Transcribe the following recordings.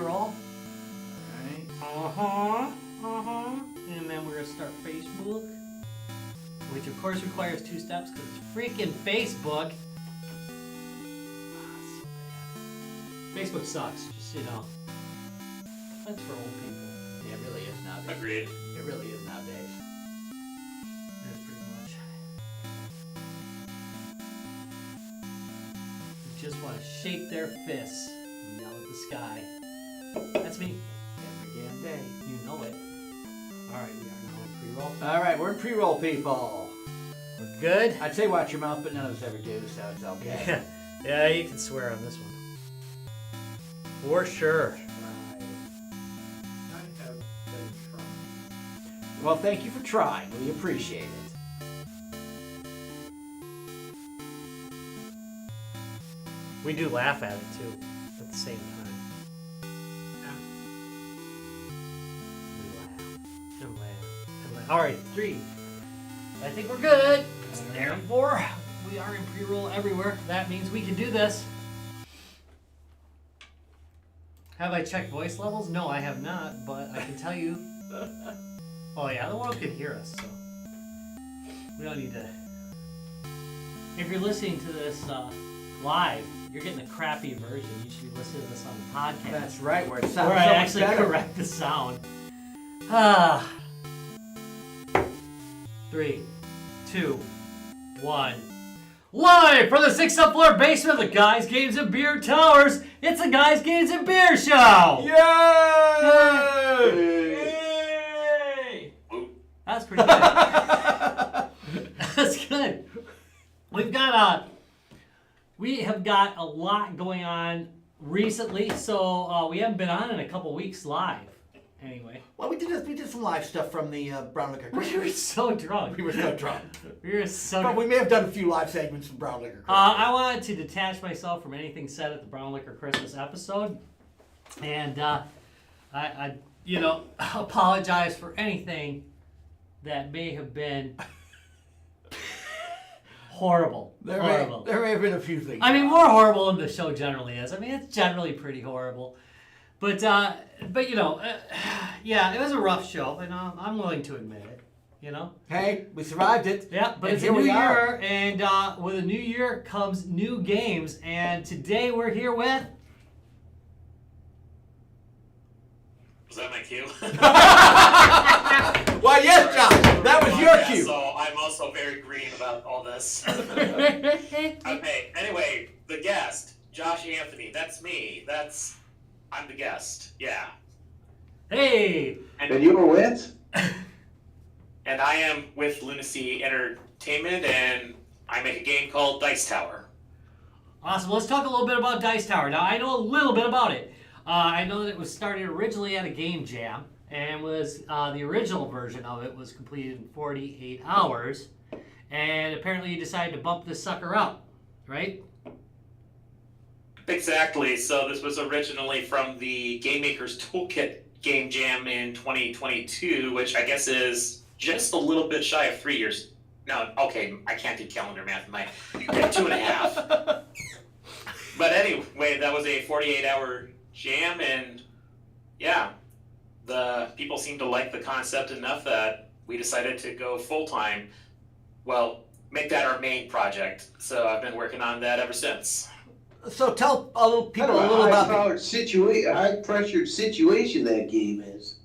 pre-roll. Alright. And then we're gonna start Facebook, which of course requires 2 steps because it's freaking Facebook. Facebook sucks, just so you know. That's for old people. Yeah, it really is nowadays. Agreed. It really is nowadays. That's pretty much. You just want to shake their fists and yell at the sky. That's me. Every damn day. You know it. Alright, we are now in pre-roll. Alright, we're in pre-roll, people. We're good? I'd say watch your mouth, but none of us ever do, so it's okay. Yeah, yeah, you can swear on this one. For sure. Well, thank you for trying. We appreciate it. We do laugh at it too, at the same time. We laugh. And laugh. And laugh. Alright, 3. I think we're good. Therefore, we are in pre-roll everywhere. That means we can do this. Have I checked voice levels? No, I have not, but I can tell you. Oh yeah, the world can hear us, so we don't need to. If you're listening to this live, you're getting a crappy version. You should be listening to this on the podcast. That's right, where it sounds where so I much actually better. correct the sound. Ah. 3, 2, 1. Live from the 6th floor basement of the Guys, Games, and Beer Towers, it's the Guys, Games, and Beer Show! Yay! That's pretty good. That's good. We have got a lot going on recently, so we haven't been on in a couple weeks live. Anyway. Well, we did some live stuff from the Brown Liquor Christmas. We were so drunk. We were so drunk. We were so But drunk. we may have done a few live segments from Brown Liquor Christmas. I wanted to detach myself from anything said at the Brown Liquor Christmas episode. And I apologize for anything that may have been horrible. There horrible. may have been a few things. I mean, more horrible than the show generally is. I mean, it's generally pretty horrible. But you know, yeah, it was a rough show, and I'm willing to admit it, you know? Hey, we survived it. Yeah, but And it's a here new we are. year, and with a new year comes new games, and today we're here with... Was that my cue? Why, yes, John, that was your cue. So I'm also very green about all this. Okay, anyway, the guest, Josh Anthony, that's me. I'm the guest, yeah. Hey! And you were with? And I am with Loonicy Entertainment, and I make a game called Dice Tower. Awesome, let's talk a little bit about Dice Tower. Now, I know a little bit about it. I know that it was started originally at a game jam, and was the original version of it was completed in 48 hours, and apparently you decided to bump this sucker up, right? Exactly, so this was originally from the Game Maker's Toolkit Game Jam in 2022, which I guess is just a little bit shy of 3 years. No, okay, I can't do calendar math, Mike. 2.5. But anyway, that was a 48-hour jam, and yeah, the people seemed to like the concept enough that we decided to go full-time. Well, make that our main project. So I've been working on that ever since. So tell people Kind a of little about high-pressured situation that game is.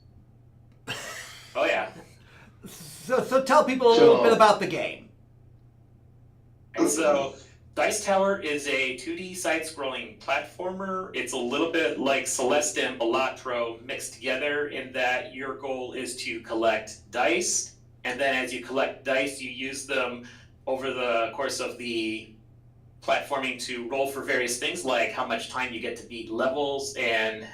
Oh yeah. So tell people a little bit about the game. And so Dice Tower is a 2D side-scrolling platformer. It's a little bit like Celeste and Balatro mixed together in that your goal is to collect dice, and then as you collect dice, you use them over the course of the platforming to roll for various things, like how much time you get to beat levels and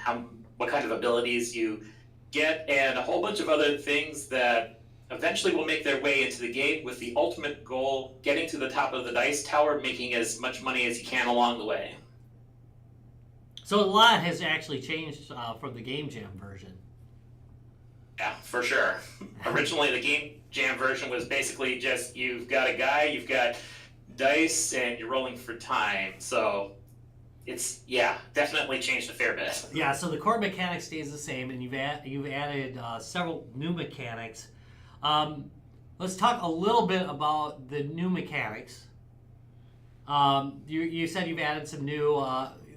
what kind of abilities you get, and a whole bunch of other things that eventually will make their way into the game, with the ultimate goal getting to the top of the dice tower, making as much money as you can along the way. So a lot has actually changed from the Game Jam version. Yeah, for sure. Originally, the Game Jam version was basically just you've got a guy, you've got dice, and you're rolling for time. So it's definitely changed a fair bit. Yeah, so the core mechanic stays the same, and you've added several new mechanics. Let's talk a little bit about the new mechanics. You said you've added some new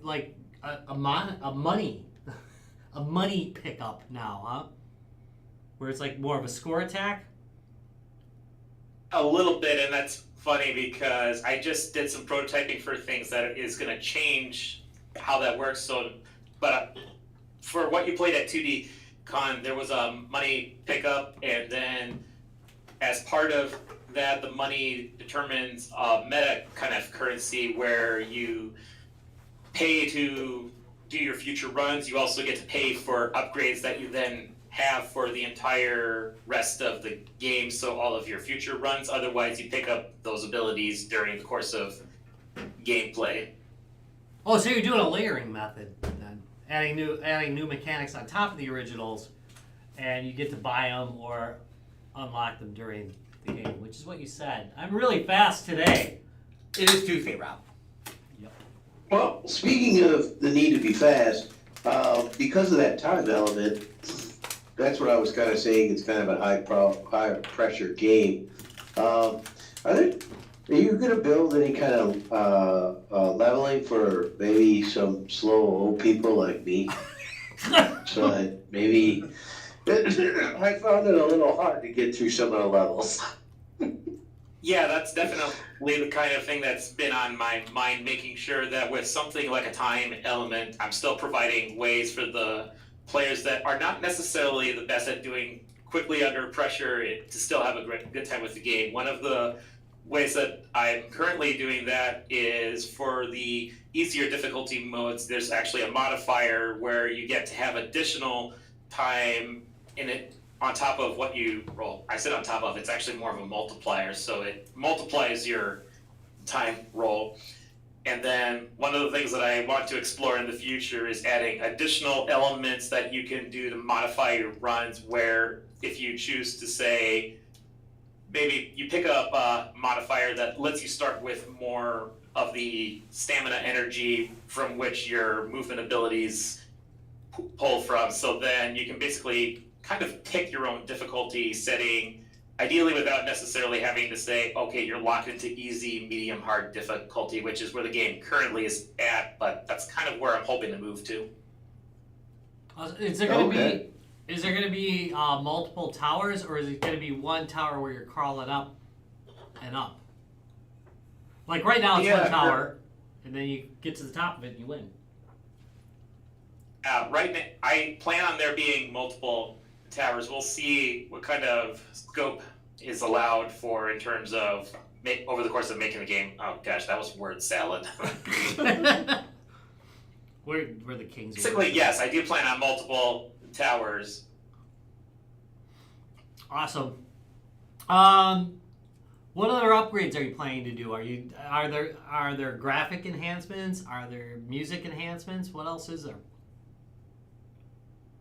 like a money a money pickup now, huh? Where it's like more of a score attack. A little bit, and that's funny because I just did some prototyping for things that is going to change how that works. So, but for what you played at 2D Con, there was a money pickup, and then as part of that, the money determines a meta kind of currency where you pay to do your future runs. You also get to pay for upgrades that you then have for the entire rest of the game, so all of your future runs. Otherwise, you pick up those abilities during the course of gameplay. Oh, so you're doing a layering method then, adding new mechanics on top of the originals, and you get to buy them or unlock them during the game, which is what you said. I'm really fast today. It is Tuesday, Rob. Yep. Well, speaking of the need to be fast, because of that time element, that's what I was kind of saying. It's kind of a high pressure game. Are you going to build any kind of leveling for maybe some slow old people like me? So that maybe I found it a little hard to get through some of the levels. Yeah, that's definitely the kind of thing that's been on my mind, making sure that with something like a time element, I'm still providing ways for the players that are not necessarily the best at doing quickly under pressure to still have a good time with the game. One of the ways that I'm currently doing that is for the easier difficulty modes, there's actually a modifier where you get to have additional time in it on top of what you roll. I said on top of, it's actually more of a multiplier, so it multiplies your time roll. And then one of the things that I want to explore in the future is adding additional elements that you can do to modify your runs, where if you choose to say, maybe you pick up a modifier that lets you start with more of the stamina energy from which your movement abilities pull from. So then you can basically kind of pick your own difficulty setting, ideally without necessarily having to say, okay, you're locked into easy, medium, hard difficulty, which is where the game currently is at, but that's kind of where I'm hoping to move to. Is there going to be multiple towers, or is it going to be one tower where you're crawling up and up? Like right now, it's one tower, and then you get to the top of it and you win. Right now, I plan on there being multiple towers. We'll see what kind of scope is allowed for in terms of over the course of making the game. Oh gosh, that was word salad. We're the kings. Basically, yes, I do plan on multiple towers. Awesome. What other upgrades are you planning to do? Are there graphic enhancements? Are there music enhancements? What else is there?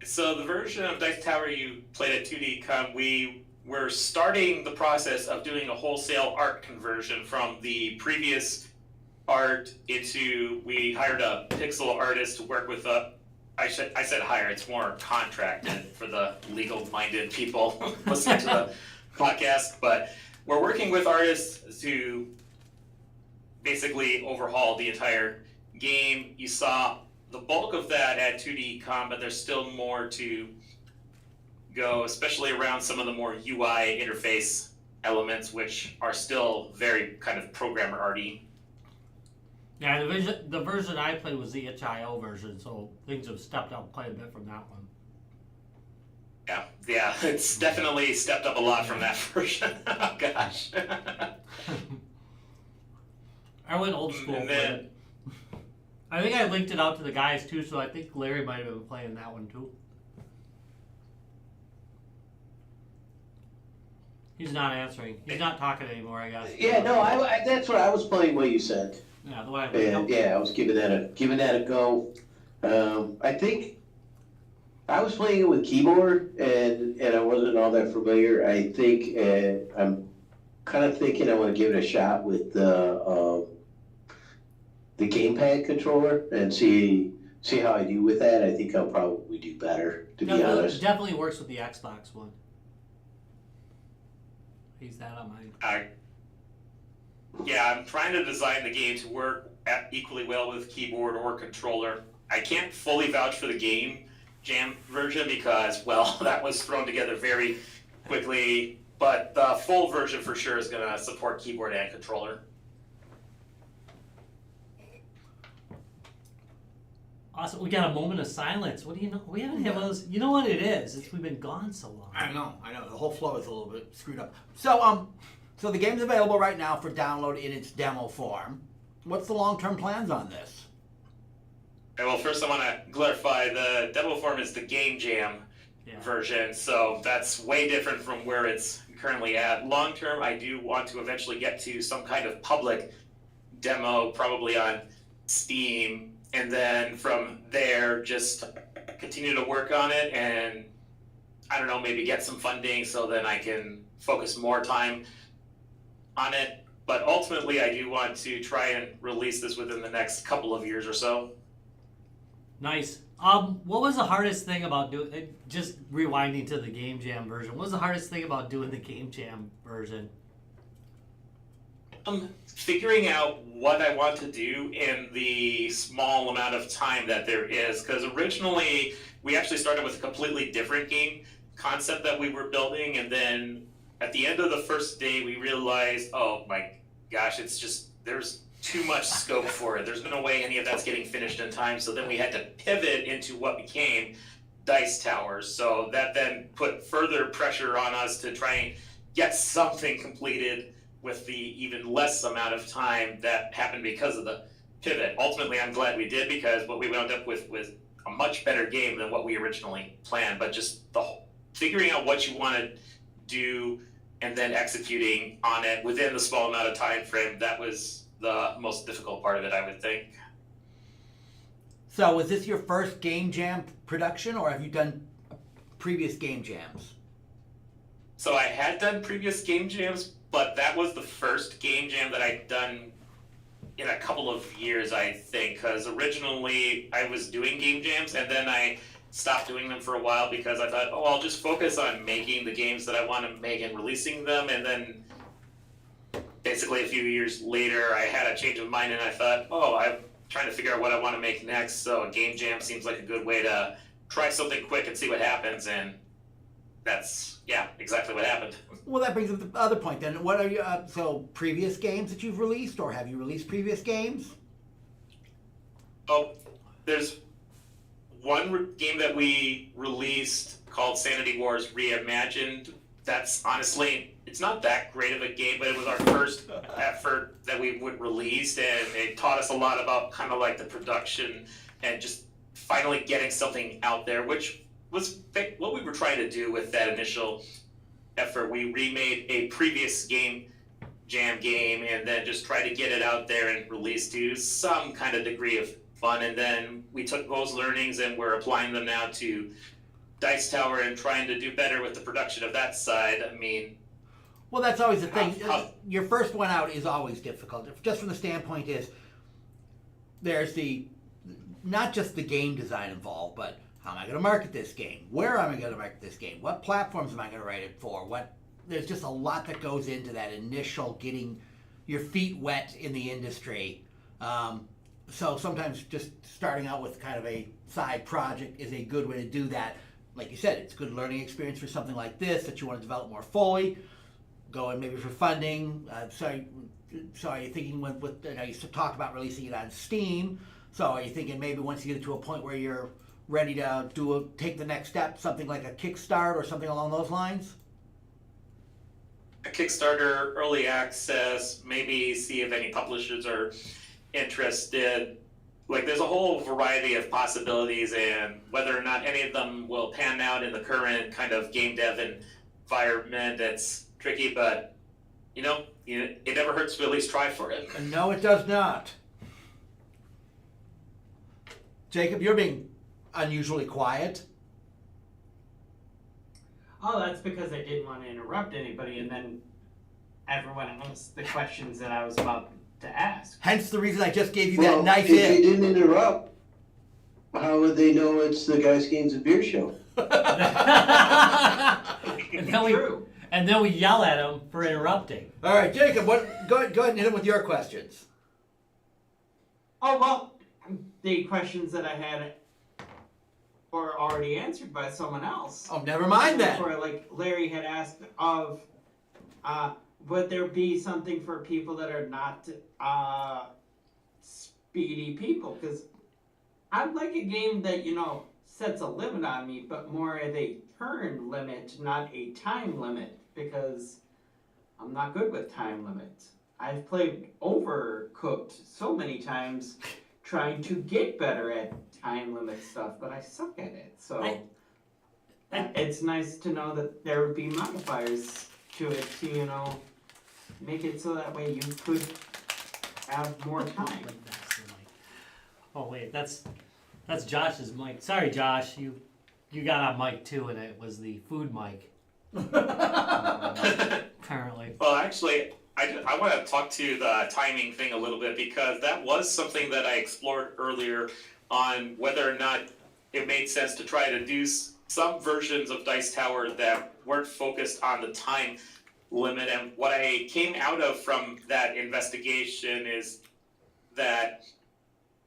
So the version of Dice Tower you played at 2D Con, we're starting the process of doing a wholesale art conversion from the previous art into, we hired a pixel artist to work with I said hire, it's more contracted for the legal-minded people listening to the podcast, but we're working with artists to basically overhaul the entire game. You saw the bulk of that at 2D Con, but there's still more to go, especially around some of the more UI interface elements, which are still very kind of programmer arty. Yeah, the version I played was the itch.io version, so things have stepped up quite a bit from that one. Yeah, it's definitely stepped up a lot from that version. Oh gosh. I went old school with it. I think I linked it out to the guys too, so I think Larry might have been playing that one too. He's not answering. He's not talking anymore, I guess. Yeah, no, I that's what I was playing. What you said. Yeah, the way I was giving that a go. I think I was playing it with keyboard, and I wasn't all that familiar. I think I'm kind of thinking I want to give it a shot with the the gamepad controller and see how I do with that. I think I'll probably do better, to be honest. Definitely works with the Xbox One. Use that on mine. Yeah, I'm trying to design the game to work equally well with keyboard or controller. I can't fully vouch for the Game Jam version because, well, that was thrown together very quickly, but the full version for sure is going to support keyboard and controller. Awesome. We got a moment of silence. What do you know? We haven't had one of those. You know what it is? We've been gone so long. I know. The whole flow is a little bit screwed up. So, so the game's available right now for download in its demo form. What's the long-term plans on this? Okay, well, first I want to clarify the demo form is the Game Jam version, so that's way different from where it's currently at. Long term, I do want to eventually get to some kind of public demo, probably on Steam, and then from there just continue to work on it and, I don't know, maybe get some funding so then I can focus more time on it. But ultimately, I do want to try and release this within the next couple of years or so. Nice. What was the hardest thing about doing? Just rewinding to the Game Jam version. What was the hardest thing about doing the Game Jam version? Figuring out what I want to do in the small amount of time that there is. Because originally, we actually started with a completely different game concept that we were building, and then at the end of the first day, we realized, oh my gosh, it's just, there's too much scope for it. There's no way any of that's getting finished in time. So then we had to pivot into what became Dice Towers. So that then put further pressure on us to try and get something completed with the even less amount of time that happened because of the pivot. Ultimately, I'm glad we did because what we wound up with was a much better game than what we originally planned. But just the whole, figuring out what you want to do and then executing on it within the small amount of time frame, that was the most difficult part of it, I would think. So was this your first Game Jam production, or have you done previous Game Jams? So I had done previous Game Jams, but that was the first Game Jam that I'd done in a couple of years, I think, because originally I was doing Game Jams and then I stopped doing them for a while because I thought, oh, I'll just focus on making the games that I want to make and releasing them. And then basically a few years later, I had a change of mind and I thought, oh, I'm trying to figure out what I want to make next. So a Game Jam seems like a good way to try something quick and see what happens. And that's, yeah, exactly what happened. Well, that brings up the other point then. What are you, so previous games that you've released, or have you released previous games? Oh, there's one game that we released called Sanity Wars Reimagined. That's honestly, it's not that great of a game, but it was our first effort that we would release, and it taught us a lot about kind of like the production and just finally getting something out there, which was what we were trying to do with that initial effort. We remade a previous Game Jam game and then just tried to get it out there and release to some kind of degree of fun. And then we took those learnings and we're applying them now to Dice Tower and trying to do better with the production of that side. I mean, well, that's always the thing. Your first one out is always difficult. Just from the standpoint is there's the not just the game design involved, but how am I going to market this game? Where am I going to market this game? What platforms am I going to write it for? There's just a lot that goes into that initial getting your feet wet in the industry. So sometimes just starting out with kind of a side project is a good way to do that. Like you said, it's a good learning experience for something like this that you want to develop more fully. Go in maybe for funding. So are you thinking you talked about releasing it on Steam. So are you thinking maybe once you get to a point where you're ready to take the next step, something like a Kickstart or something along those lines? A Kickstarter, early access, maybe see if any publishers are interested. Like, there's a whole variety of possibilities, and whether or not any of them will pan out in the current kind of game dev environment, it's tricky, but, it never hurts to at least try for it. No, it does not. Jacob, you're being unusually quiet. Oh, that's because I didn't want to interrupt anybody, and then everyone asked the questions that I was about to ask. Hence the reason I just gave you Well, that nice if they hit. didn't interrupt, how would they know it's the Guys, Games, and Beer show? True. And then we yell at him for interrupting. All right, Jacob, go ahead and hit him with your questions. Oh, well, the questions that I had were already answered by someone else. Oh, never mind that. Where, like, Larry had asked of, would there be something for people that are not speedy people? Because I'd like a game that, sets a limit on me, but more of a turn limit, not a time limit, because I'm not good with time limits. I've played Overcooked so many times trying to get better at time limit stuff, but I suck at it. So it's nice to know that there would be modifiers to it to, make it so that way you could have more time. Oh wait, that's Josh's mic. Sorry, Josh, you got on mic too, and it was the food mic. Apparently. Well, actually, I want to talk to the timing thing a little bit, because that was something that I explored earlier on whether or not it made sense to try to do some versions of Dice Tower that weren't focused on the time limit. And what I came out of from that investigation is that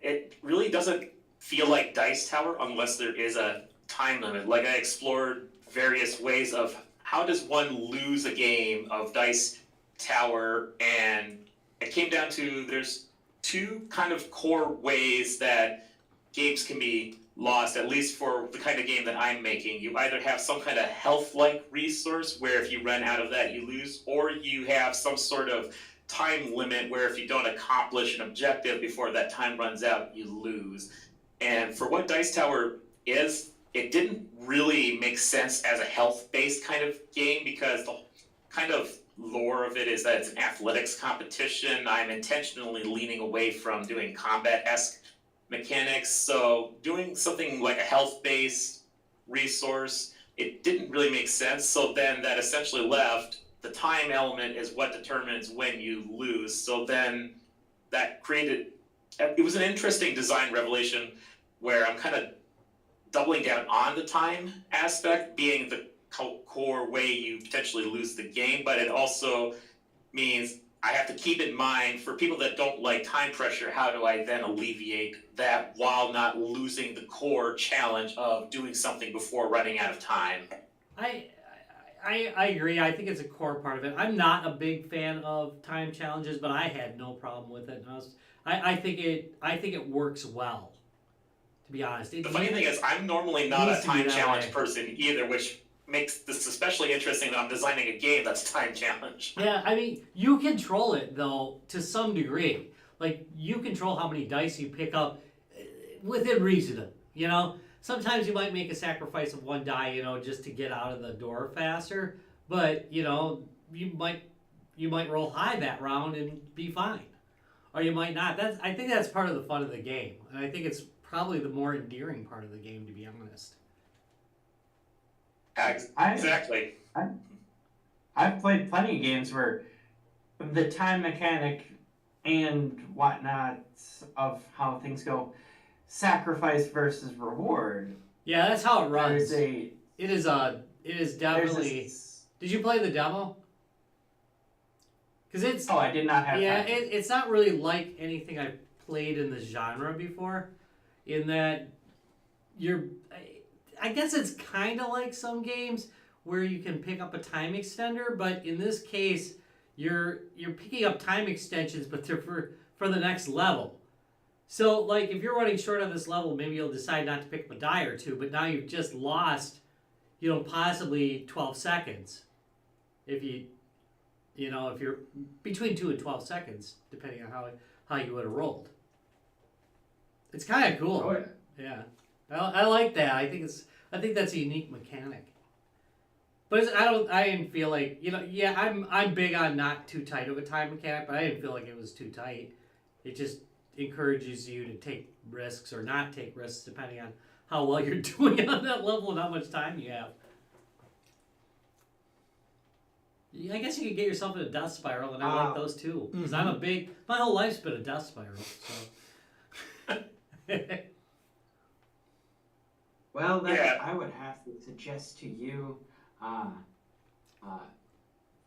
it really doesn't feel like Dice Tower unless there is a time limit. Like, I explored various ways of how does one lose a game of Dice Tower, and it came down to there's two kind of core ways that games can be lost, at least for the kind of game that I'm making. You either have some kind of health-like resource where if you run out of that you lose, or you have some sort of time limit where if you don't accomplish an objective before that time runs out, you lose. And for what Dice Tower is, it didn't really make sense as a health-based kind of game, because the kind of lore of it is that it's an athletics competition. I'm intentionally leaning away from doing combat-esque mechanics, so doing something like a health-based resource, it didn't really make sense. So then that essentially left the time element is what determines when you lose. So then that created, it was an interesting design revelation where I'm kind of doubling down on the time aspect being the core way you potentially lose the game, but it also means I have to keep in mind for people that don't like time pressure, how do I then alleviate that while not losing the core challenge of doing something before running out of time? I agree. I think it's a core part of it. I'm not a big fan of time challenges, but I had no problem with it. I think it works well, to be honest. The funny thing is, I'm normally not a time challenge person either, which makes this especially interesting that I'm designing a game that's time challenge. Yeah, I mean, you control it, though, to some degree. Like, you control how many dice you pick up within reason, Sometimes you might make a sacrifice of one die, just to get out of the door faster. But, you might roll high that round and be fine. Or you might not. I think that's part of the fun of the game. And I think it's probably the more endearing part of the game, to be honest. Exactly. I've played plenty of games where the time mechanic and whatnot of how things go, sacrifice versus reward. Yeah, that's how it runs. It is definitely. Did you play the demo? Because it's. Oh, I did not have. Yeah, time. It's not really like anything I've played in the genre before, in that I guess it's kind of like some games where you can pick up a time extender, but in this case, you're picking up time extensions, but they're for the next level. So, like, if you're running short on this level, maybe you'll decide not to pick up a die or two, but now you've just lost, possibly 12 seconds. If you're between 2 and 12 seconds, depending on how you would have rolled. It's kind of cool. Oh, yeah. I like that. I think that's a unique mechanic. But I didn't feel like, I'm big on not too tight of a time mechanic, but I didn't feel like it was too tight. It just encourages you to take risks or not take risks depending on how well you're doing on that level and how much time you have. I guess you could get yourself in a death spiral, and I like those too. Because Mm-hmm. I'm a big. My whole life's been a death spiral. So. Well, then Yeah. I would have to suggest to you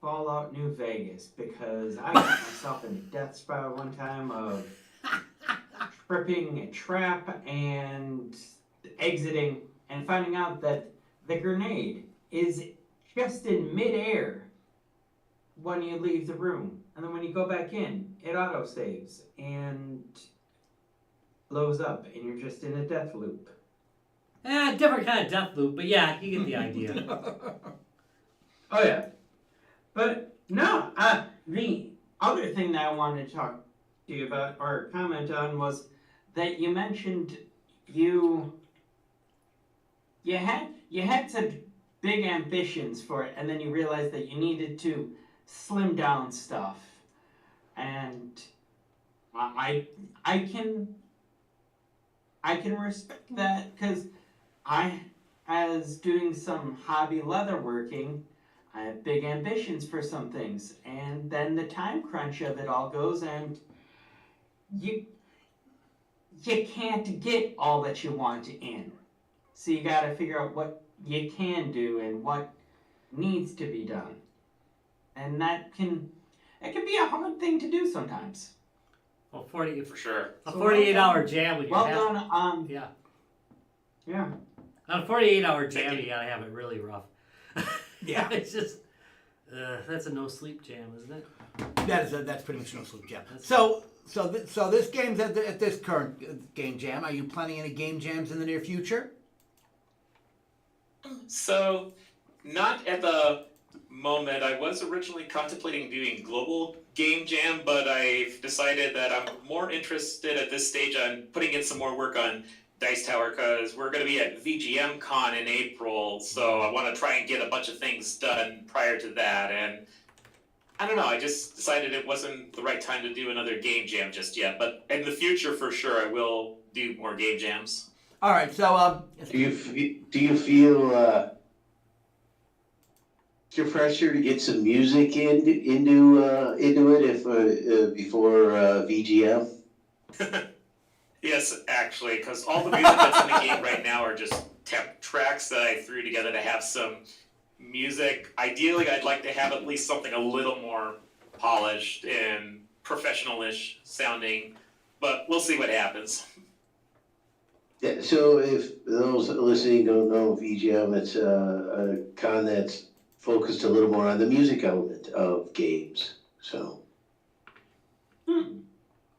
Fallout New Vegas, because I got myself in a death spiral one time of tripping a trap and exiting and finding out that the grenade is just in midair when you leave the room. And then when you go back in, it auto-saves and blows up, and you're just in a death loop. Different kind of death loop, but yeah, you get the idea. Oh yeah, but no. The other thing that I wanted to talk to you about or comment on was that you mentioned you had some big ambitions for it, and then you realized that you needed to slim down stuff, and I can respect that, because as doing some hobby leatherworking, I have big ambitions for some things, and then the time crunch of it all goes, and you can't get all that you want in. So you got to figure out what you can do and what needs to be done, and it can be a hard thing to do sometimes. Well, For sure. a So 48-hour jam when you Well have. done. Yeah. Yeah. On a 48-hour jam, you gotta have it really rough. Yeah. It's just. That's a no sleep jam, isn't it? That's pretty much no sleep jam. So this game's at this current game jam. Are you planning any game jams in the near future? So, not at the moment. I was originally contemplating doing global game jam, but I've decided that I'm more interested at this stage on putting in some more work on Dice Tower, because we're going to be at VGM Con in April, so I want to try and get a bunch of things done prior to that, and I don't know, I just decided it wasn't the right time to do another game jam just yet, but in the future, for sure, I will do more game jams. All right. So Do you feel your pressure to get some music into it if before VGM? Yes, actually, because all the music that's in the game right now are just temp tracks that I threw together to have some music. Ideally, I'd like to have at least something a little more polished and professional-ish sounding, but we'll see what happens. Yeah, so if those listening don't know, VGM, it's a con that's focused a little more on the music element of games. So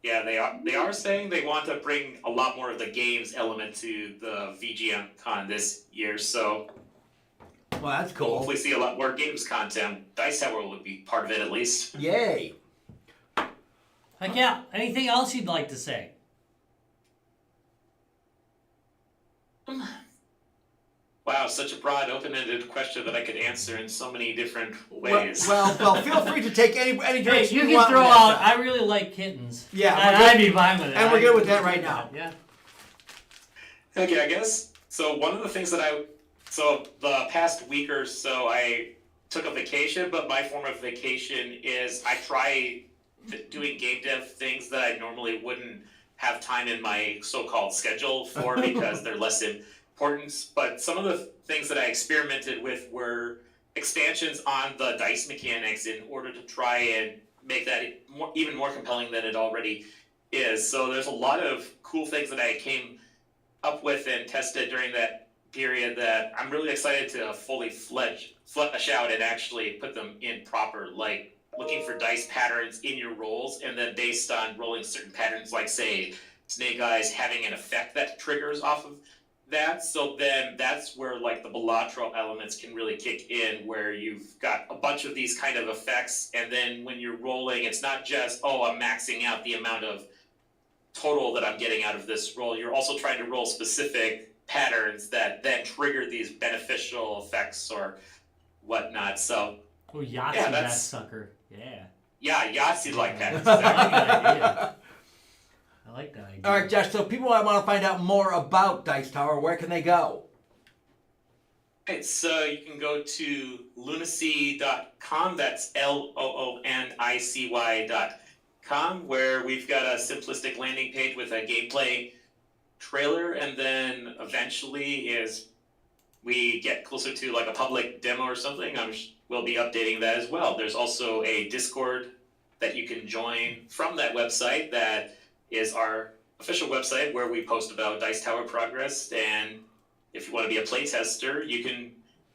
Yeah, they are saying they want to bring a lot more of the games element to the VGM Con this year, so well, that's we'll cool. hopefully see a lot more games content. Dice Tower would be part of it at least. Yay. Heck yeah. Anything else you'd like to say? Wow, such a broad, open-ended question that I could answer in so many different ways. Well, feel free to take any Hey, direction you you can want. throw with out. that. I really like kittens. Yeah, and we're I'd good. be fine with it. And we're good with that right now. Yeah. Okay, I guess. So one of the things that so the past week or so, I took a vacation, but my form of vacation is I try doing game dev things that I normally wouldn't have time in my so-called schedule for because they're less important. But some of the things that I experimented with were expansions on the dice mechanics in order to try and make that even more compelling than it already is. So there's a lot of cool things that I came up with and tested during that period that I'm really excited to fully flesh out and actually put them in proper, like looking for dice patterns in your rolls, and then based on rolling certain patterns, like say Snake Eyes having an effect that triggers off of that. So then that's where like the bilateral elements can really kick in, where you've got a bunch of these kind of effects, and then when you're rolling, it's not just, oh, I'm maxing out the amount of total that I'm getting out of this roll. You're also trying to roll specific patterns that then trigger these beneficial effects or whatnot. So Oh, Yahtzee Yeah, that that's- sucker. Yeah. yeah, Yahtzee like that. I like Exactly. that idea. I like that idea. All right, Josh. So people want to find out more about Dice Tower. Where can they go? Right, so you can go to loonicy.com, that's LOONICY.com, where we've got a simplistic landing page with a gameplay trailer, and then eventually, as we get closer to like a public demo or something, we'll be updating that as well. There's also a Discord that you can join from that website that is our official website where we post about Dice Tower progress, and if you want to be a playtester, you can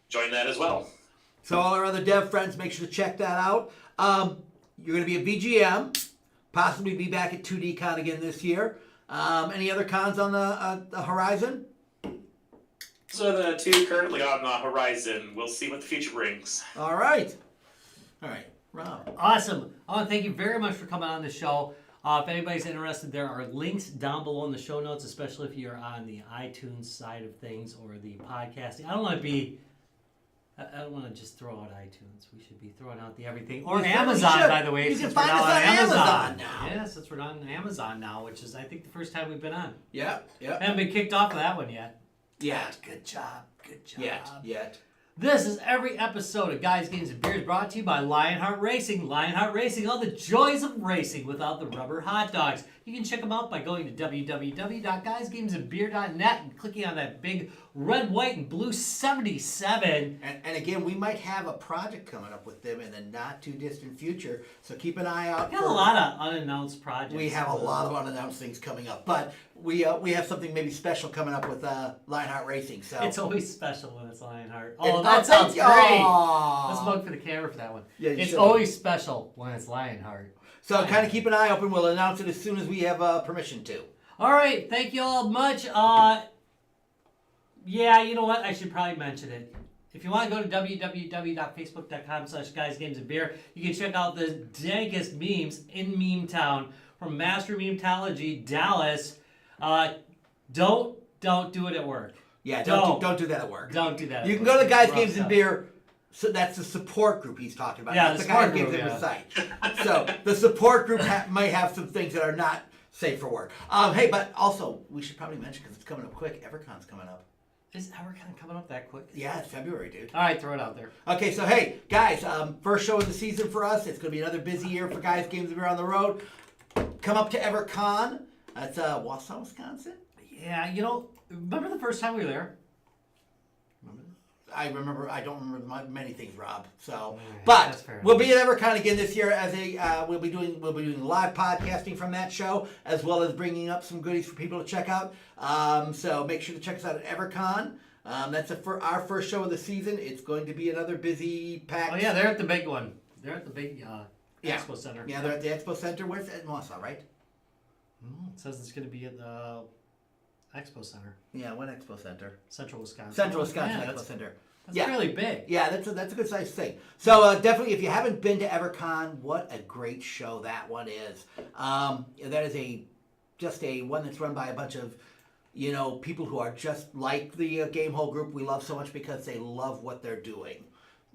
join that as well. So all our other dev friends, make sure to check that out. You're going to be at VGM, possibly be back at 2D Con again this year. Any other cons on the horizon? So the two currently on the horizon. We'll see what the future brings. All right, Rob. Awesome. I want to thank you very much for coming on the show. If anybody's interested, there are links down below in the show notes, especially if you're on the iTunes side of things or the podcasting. I don't want to just throw out iTunes. We should be throwing out the everything. Or Amazon, by the way. You can find us on Amazon now. Yeah, since we're on Amazon now, which is, I think, the first time we've been on. Yep. Haven't been kicked off of that one yet. Yeah. Good job. Yet. This is every episode of Guys, Games, and Beers brought to you by Lionheart Racing. Lionheart Racing, all the joys of racing without the rubber hot dogs. You can check them out by going to www.guysgamesandbeer.net and clicking on that big red, white, and blue 77. And again, we might have a project coming up with them in the not too distant future, so keep an eye out. We have a lot of unannounced projects. We have a lot of unannounced things coming up, but we have something maybe special coming up with Lionheart Racing. So it's always special when it's Lionheart. Oh, that sounds great. Let's look for the camera for that one. Yeah, it's always special when it's Lionheart. So kind of keep an eye open. We'll announce it as soon as we have permission to. All right. Thank you all much. Yeah, you know what? I should probably mention it. If you want to go to www.facebook.com/guysgamesandbeer, you can check out the dankest memes in Meme Town from Master Memetology Dallas. Don't do it at work. Yeah, don't do that at work. Don't do that. You can go to Guys, Games, and Beer. So that's the support group he's talking about. Yeah, that's the Guys, support Games, group, and site. So the support group might have some things that are not safe for work. Hey, but also we should probably mention, because it's coming up quick, EverCon's coming up. Is EverCon coming up that quick? Yeah, it's February, dude. All right, throw it out there. Okay, so hey, guys, first show of the season for us. It's going to be another busy year for Guys, Games, and Beer on the road. Come up to EverCon. That's Wausau, Wisconsin. Yeah, remember the first time we were there? I don't remember many things, Rob. So, Right, but fair we'll be at EverCon again this year as we'll be doing live podcasting from that show, as well as bringing up some goodies for people to check out. So make sure to check us out at EverCon. That's our first show of the season. It's going to be another busy packed. Oh yeah, they're at the big one. They're at the big Expo Center. Yeah, they're at the Expo Center. Where's it? In Wausau, right? It says it's going to be at the Expo Center. Yeah, what Expo Center? Central Wisconsin. Central Wisconsin Yeah, Expo Center. That's fairly big. Yeah, that's a good sized thing. So definitely, if you haven't been to EverCon, what a great show that one is. That is just a one that's run by a bunch of people who are just like the Gamehole group we love so much because they love what they're doing.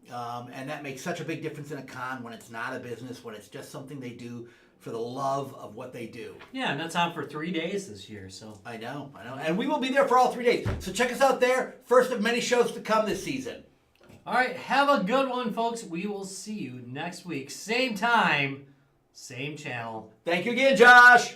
And that makes such a big difference in a con when it's not a business, when it's just something they do for the love of what they do. Yeah, and that's on for 3 days this year. So I know. And we will be there for all 3 days. So check us out there. First of many shows to come this season. All right, have a good one, folks. We will see you next week. Same time, same channel. Thank you again, Josh.